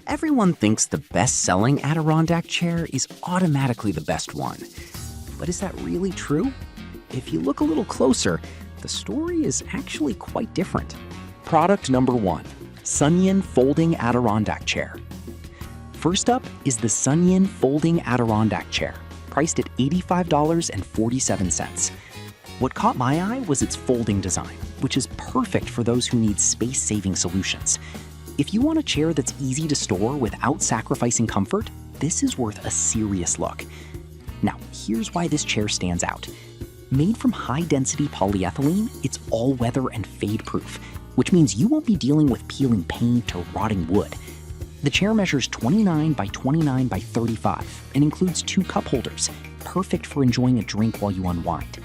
Everyone thinks the best-selling Adirondack chair is automatically the best one. But is that really true? If you look a little closer, the story is actually quite different. Product number 1, Sunyin Folding Adirondack Chair. First up is the Sunyin Folding Adirondack Chair, priced at $85.47. What caught my eye was its folding design, which is perfect for those who need space-saving solutions. If you want a chair that's easy to store without sacrificing comfort, this is worth a serious look. Now, here's why this chair stands out. Made from high-density polyethylene, it's all-weather and fade-proof, which means you won't be dealing with peeling paint or rotting wood. The chair measures 29 by 29 by 35 and includes 2 cup holders, perfect for enjoying a drink while you unwind.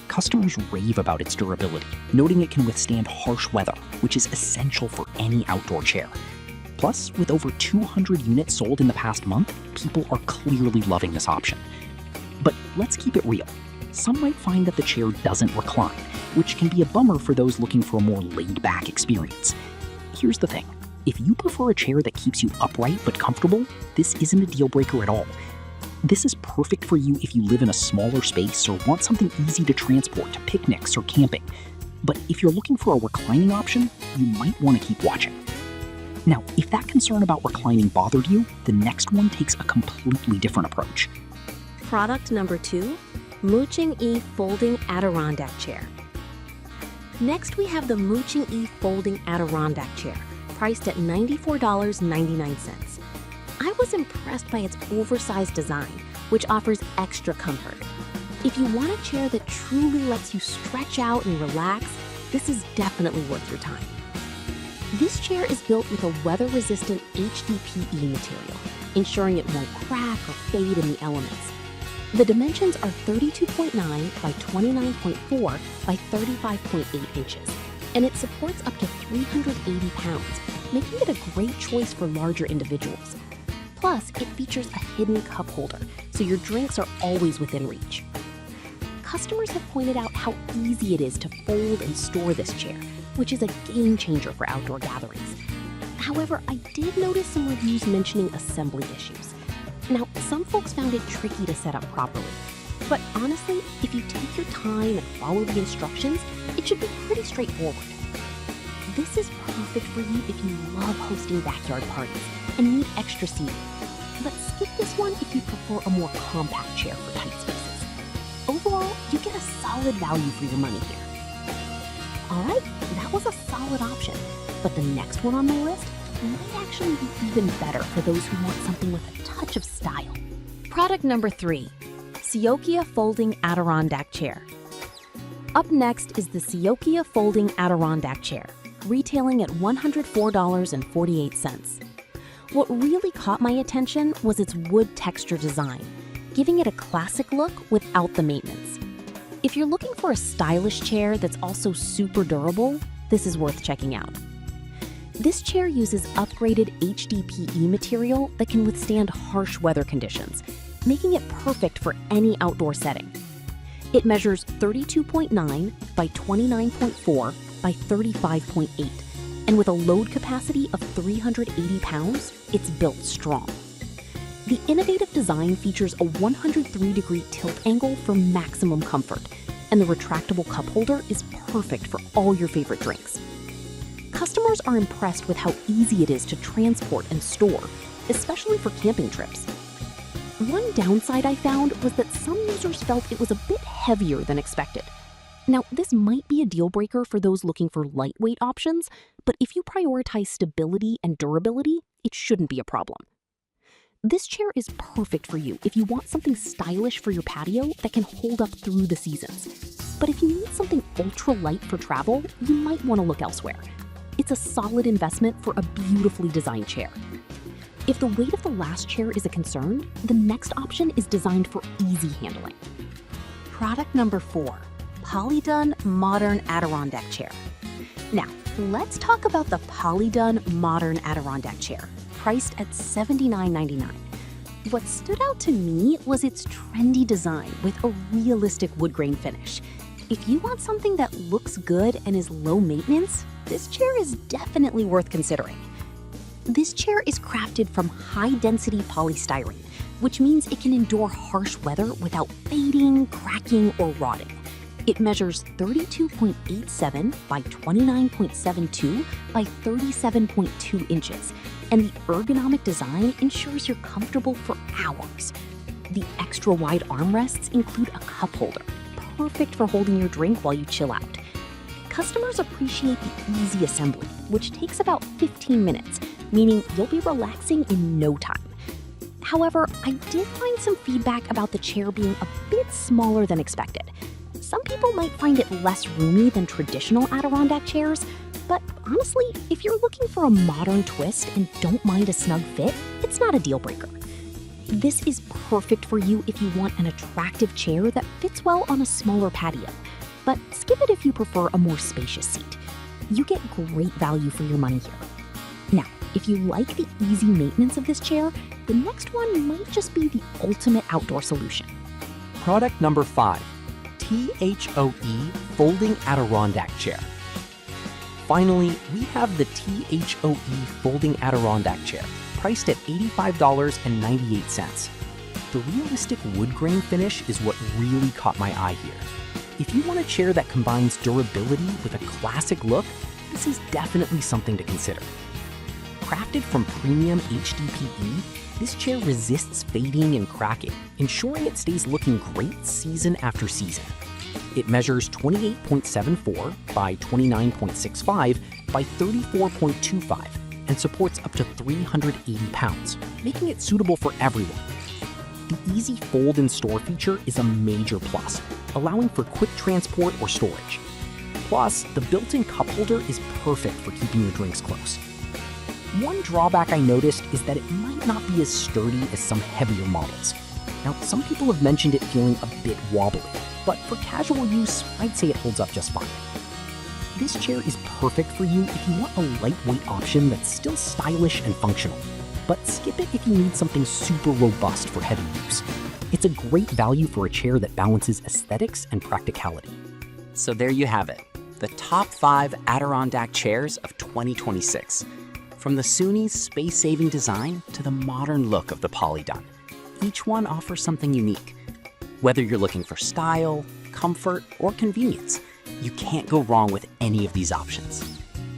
Customers rave about its durability, noting it can withstand harsh weather, which is essential for any outdoor chair. Plus, with over 200 units sold in the past month, people are clearly loving this option. But let's keep it real. Some might find that the chair doesn't recline, which can be a bummer for those looking for a more laid-back experience. Here's the thing. If you prefer a chair that keeps you upright but comfortable, this isn't a deal breaker at all. This is perfect for you if you live in a smaller space or want something easy to transport to picnics or camping. But if you're looking for a reclining option, you might want to keep watching. Now, if that concern about reclining bothered you, the next one takes a completely different approach. Product number 2, Mooching E Folding Adirondack Chair. Next, we have the Mooching E Folding Adirondack Chair, priced at $94.99. I was impressed by its oversized design, which offers extra comfort. If you want a chair that truly lets you stretch out and relax, this is definitely worth your time. This chair is built with a weather-resistant HDPE material, ensuring it won't crack or fade in the elements. The dimensions are 32.9 by 29.4 by 35.8 inches, and it supports up to 380 pounds, making it a great choice for larger individuals. Plus, it features a hidden cup holder, so your drinks are always within reach. Customers have pointed out how easy it is to fold and store this chair, which is a game changer for outdoor gatherings. However, I did notice some reviews mentioning assembly issues. Now, some folks found it tricky to set up properly, but honestly, if you take your time and follow the instructions, it should be pretty straightforward. This is perfect for you if you love hosting backyard parties and need extra seating. But skip this one if you prefer a more compact chair for tight spaces. Overall, you get a solid value for your money here. Alright, that was a solid option, but the next one on the list might actually be even better for those who want something with a touch of style. Product number 3, Seokia Folding Adirondack Chair. Up next is the Seokia Folding Adirondack Chair, retailing at $104.48. What really caught my attention was its wood texture design, giving it a classic look without the maintenance. If you're looking for a stylish chair that's also super durable, this is worth checking out. This chair uses upgraded HDPE material that can withstand harsh weather conditions, making it perfect for any outdoor setting. It measures 32.9 by 29.4 by 35.8, and with a load capacity of 380 pounds, it's built strong. The innovative design features a 103-degree tilt angle for maximum comfort, and the retractable cup holder is perfect for all your favorite drinks. Customers are impressed with how easy it is to transport and store, especially for camping trips. One downside I found was that some users felt it was a bit heavier than expected. Now, this might be a deal breaker for those looking for lightweight options, but if you prioritize stability and durability, it shouldn't be a problem. This chair is perfect for you if you want something stylish for your patio that can hold up through the seasons. But if you need something ultra light for travel, you might want to look elsewhere. It's a solid investment for a beautifully designed chair. If the weight of the last chair is a concern, the next option is designed for easy handling. Product number 4, Polydun Modern Adirondack Chair. Now, let's talk about the Polydun Modern Adirondack Chair, priced at $79.99. What stood out to me was its trendy design with a realistic wood grain finish. If you want something that looks good and is low maintenance, this chair is definitely worth considering. This chair is crafted from high-density polystyrene, which means it can endure harsh weather without fading, cracking, or rotting. It measures 32.87 by 29.72 by 37.2 inches, and the ergonomic design ensures you're comfortable for hours. The extra-wide armrests include a cup holder, perfect for holding your drink while you chill out. Customers appreciate the easy assembly, which takes about 15 minutes, meaning you'll be relaxing in no time. However, I did find some feedback about the chair being a bit smaller than expected. Some people might find it less roomy than traditional Adirondack chairs, but honestly, if you're looking for a modern twist and don't mind a snug fit, it's not a deal breaker. This is perfect for you if you want an attractive chair that fits well on a smaller patio, but skip it if you prefer a more spacious seat. You get great value for your money here. Now, if you like the easy maintenance of this chair, the next one might just be the ultimate outdoor solution. Product number 5, THOE Folding Adirondack Chair. Finally, we have the THOE Folding Adirondack Chair, priced at $85.98. The realistic wood grain finish is what really caught my eye here. If you want a chair that combines durability with a classic look, this is definitely something to consider. Crafted from premium HDPE, this chair resists fading and cracking, ensuring it stays looking great season after season. It measures 28.74 by 29.65 by 34.25 and supports up to 380 pounds, making it suitable for everyone. The easy fold and store feature is a major plus, allowing for quick transport or storage. Plus, the built-in cup holder is perfect for keeping your drinks close. One drawback I noticed is that it might not be as sturdy as some heavier models. Now, some people have mentioned it feeling a bit wobbly, but for casual use, I'd say it holds up just fine. This chair is perfect for you if you want a lightweight option that's still stylish and functional, but skip it if you need something super robust for heavy use. It's a great value for a chair that balances aesthetics and practicality. So there you have it, the top 5 Adirondack chairs of 2026. From the Sunni's space-saving design to the modern look of the Polydon, each one offers something unique. Whether you're looking for style, comfort, or convenience, you can't go wrong with any of these options.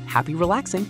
Happy relaxing!